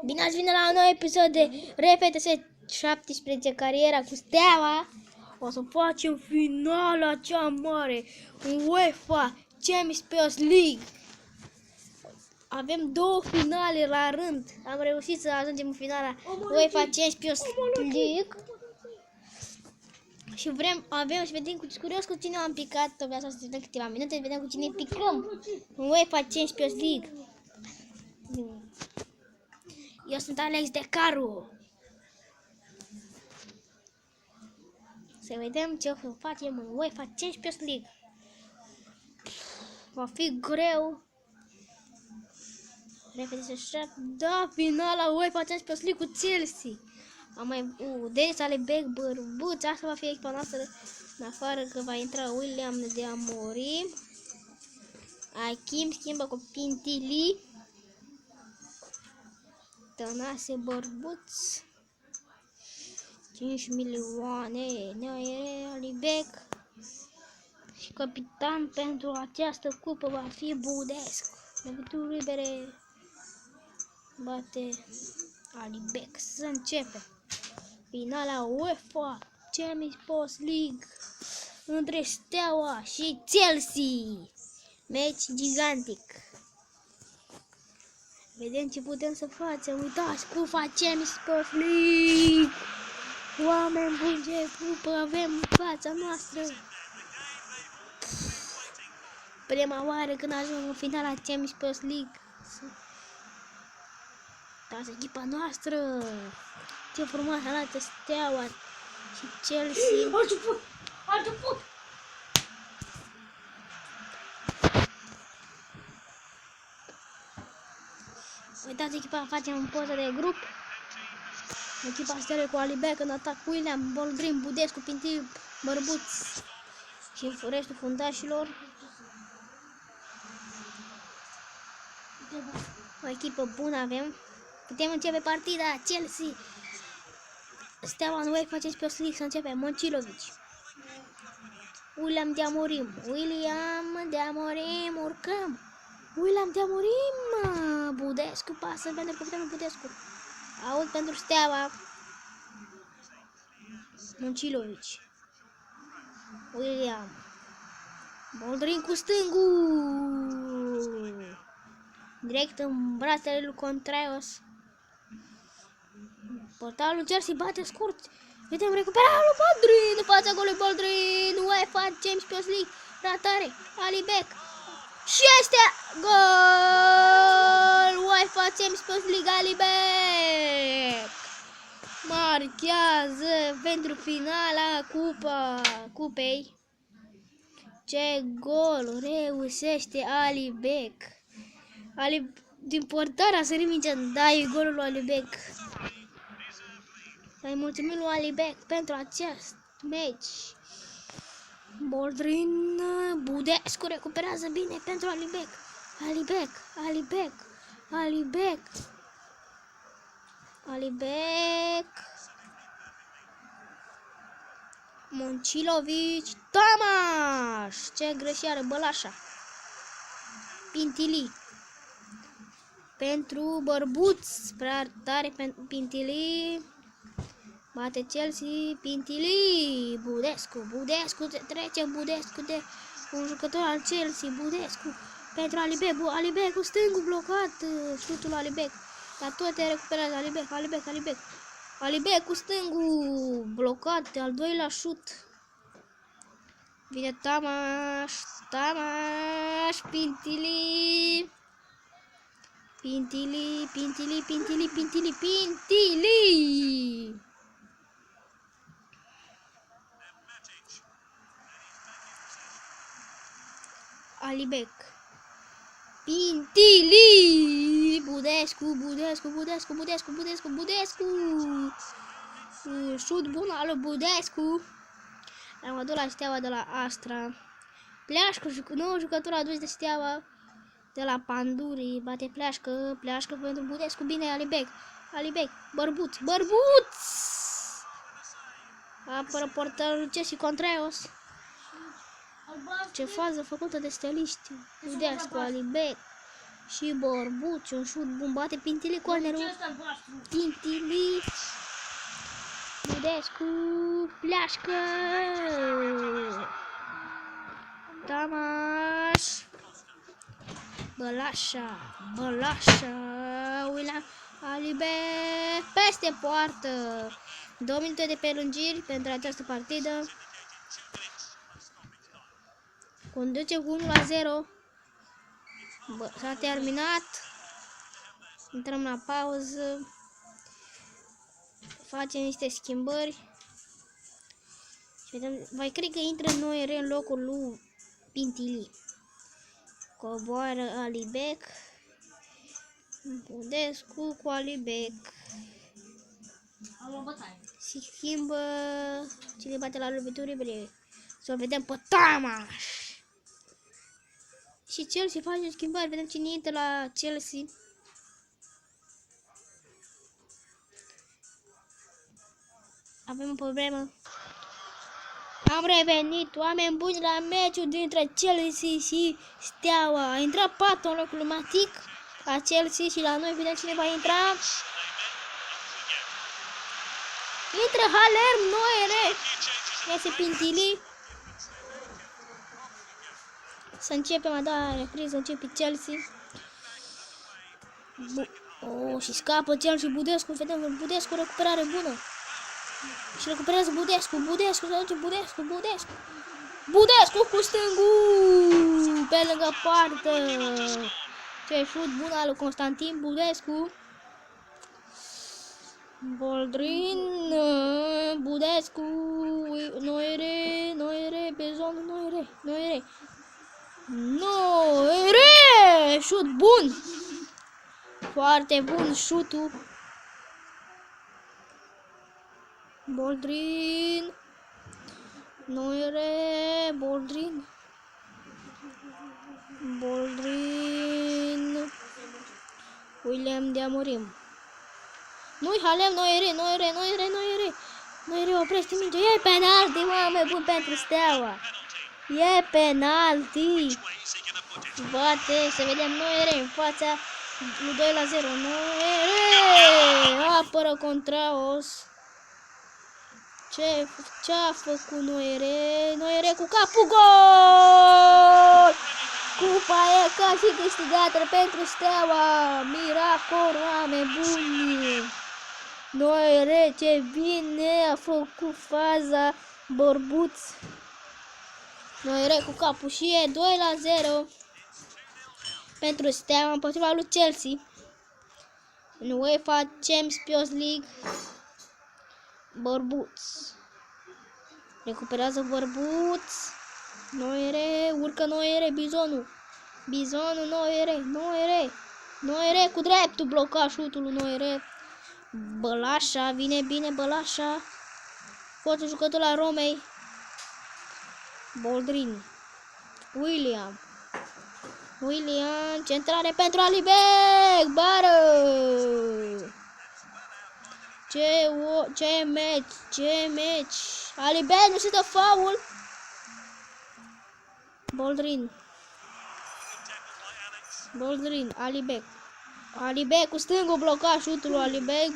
Bine ați venit la un nou episod de RFTS 17, cariera cu Steaua. O să facem finala cea mare în UEFA Champions League. Avem două finale la rând. Am reușit să ajungem în finala UEFA Champions League. Și avem și vedem curios cu cine am picat. Trebuie să vedem câteva minute, vedem cu cine picăm în UEFA Champions League. Eu sunt Alex de Caru. Să vedem ce o să facem în UEFA Champions League. Va fi greu. Repede așa. Da, finala UEFA Champions League cu Chelsea. Am mai Denis Alibek, Bărbuț. Asta va fi echipa noastră. În afară că va intra William de Amorim. Achim schimbă cu Pintili. Tănase, Bărbuț. 5 milioane. Neoere Alibek. Și capitan pentru această cupă va fi Budescu. Lovitură libere. Bate Alibek. Să începem finala UEFA Champions League între Steaua și Chelsea. Meci gigantic. Vedem ce putem să facem. Uitați, cupa Champions League. Oameni buni, ce cupă avem în fața noastră. Prima oară când ajung în finala Champions League. Uitați echipa noastră. Ce frumos arată Steaua și Chelsea. Uitați echipa, facem în poză de grup. Echipa Steaua cu Alibek în atac, William, Boldrin, Budescu, Pinti, Bărbuț și restul fundașilor. O echipă bună avem. Putem începe partida. Chelsea Steaua în UEFA Champions League. Să începem. Moncilovic, William de Amorim, urcăm. William de Amorim, Budescu pasă pentru capitanul Budescu. Aud pentru Steaua. Moncilovic, William, Boldrin cu stângul. Direct în brațele lui Contraios. Portalul Chelsea bate scurt. Vedem recuperarea lui Boldrin. În fața golului Boldrin. UEFA Champions League. Ratare. Alibek. Și este gol. UEFA Champions League. Alibek marchează pentru finala cupei. Ce gol reușește Alibek. Din portare a sărit mingea, da, e golul lui Alibek. Să-i mulțumim lui Alibek pentru acest meci. Boldrin, Budescu recuperează bine pentru Alibek. Alibek. Moncilovic, Tamaș, ce greșeală, Bălașa. Pintili. Pentru Bărbuț, prea tare pentru Pintili. Bate Chelsea, Pintili, Budescu, trece Budescu de un jucător al Chelsea, Budescu pentru Alibek, Alibek cu stângul blocat, șutul Alibek, dar tot recuperează Alibek cu stângul blocat, al doilea șut. Vine Tamaș, Pintili. Alibek. Pintili. Budescu. Șut bun al lui Budescu. Am adus la Steaua de la Astra. Pleașcă, nou jucător adus de Steaua de la Panduri. Bate pleașcă pentru Budescu. Bine Alibek. Bărbuț. Apără portarul Chelsea Contraios. Ce fază făcută de steliști. Budescu, Alibek. Și Borbuț, un șut bun, bate Pintili cornerul. Pintili. Budescu, pleașcă. Tamaș. Bălașa, William Alibe, peste poartă. 2 minute de prelungiri pentru această partidă. Conduce cu 1-0. S-a terminat. Intrăm la pauză. Facem niște schimbări. Și vedem, mai cred că intră Noiere în locul lui Pintili. Coboară Alibec. Budescu cu Alibec. Se schimbă. Cine bate la lovituri? Să o vedem pe Tamaș. Și Chelsea face schimbări. Vedem cine intră la Chelsea. Avem o problemă. Am revenit, oameni buni, la meciul dintre Chelsea și Steaua. A intrat Pato în locul lui Matic la Chelsea și la noi vedem cine va intra. Intră Haller, Noiere. Iese Pintili. Să începem a doua repriză, începe Chelsea. Și scapă Chelsea, Budescu, vedem Budescu, recuperare bună. Și recuperează Budescu, se duce Budescu cu stângul, pe lângă poartă. Ce șut bun al lui Constantin Budescu. Boldrin, Budescu, Noiere, pe zonă, Noiere, șut bun. Foarte bun șutul. Boldrin, Noiere, Boldrin, William de Amorim. Nu-i Halem, Noiere, oprește mingea, e penalti, mă, bun pentru Steaua. E penalti. Bate, să vedem Noiere în fața lui 2-0. Noiere, apără Contraos. Ce-a făcut Noiere cu capul, gol! Cupa e ca și câștigată pentru Steaua. Miracol, oameni buni. Noiere, ce bine a făcut faza Borbuț. Noiere cu capul și e 2-0 pentru Steaua împotriva lui Chelsea în UEFA Champions League. Borbuț. Recuperează Borbuț. Noiere, urcă Noiere, Bizonul, Noiere cu dreptul, bloca șutul lui Noiere. Bălașa, vine bine Bălașa. Fostul jucător la Romei. Boldrin. William, centrare pentru Alibec, bară. Ce meci. Alibec, nu se dă faul. Boldrin, Alibec cu stângul, bloca șutul lui Alibec.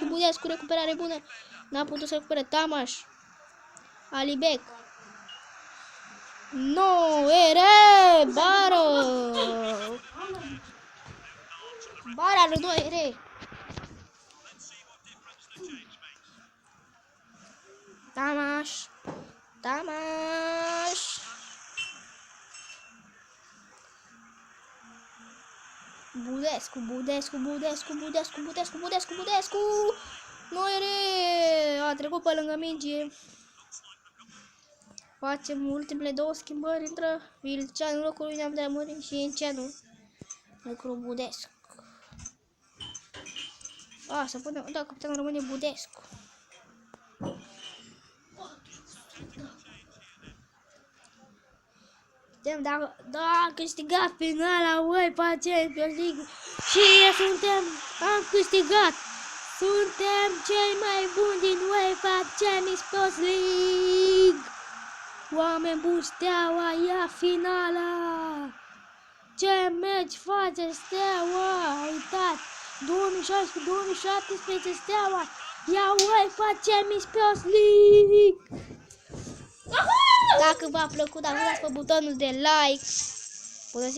Budescu, recuperare bună. N-a putut să recupere Tamaș. Alibec. Noiere, bară. Bara lui Noiere. Tamaș. Budescu. Noiere a trecut pe lângă minge. Facem ultimele 2 schimbări, intră Vilceanu în locul lui Neam de Amorim și Enceanu în locul Budescu. Să punem, da, capitanul rămâne Budescu. Vedem dacă a câștigat finala UEFA Champions League și am câștigat. Suntem cei mai buni din UEFA Champions League. Oameni buni, Steaua ia finala. Ce meci face Steaua! Uitați! 2016-2017 Steaua! Ia UEFA Champions League! Dacă v-a plăcut, apăsați pe butonul de like. Bună ziua!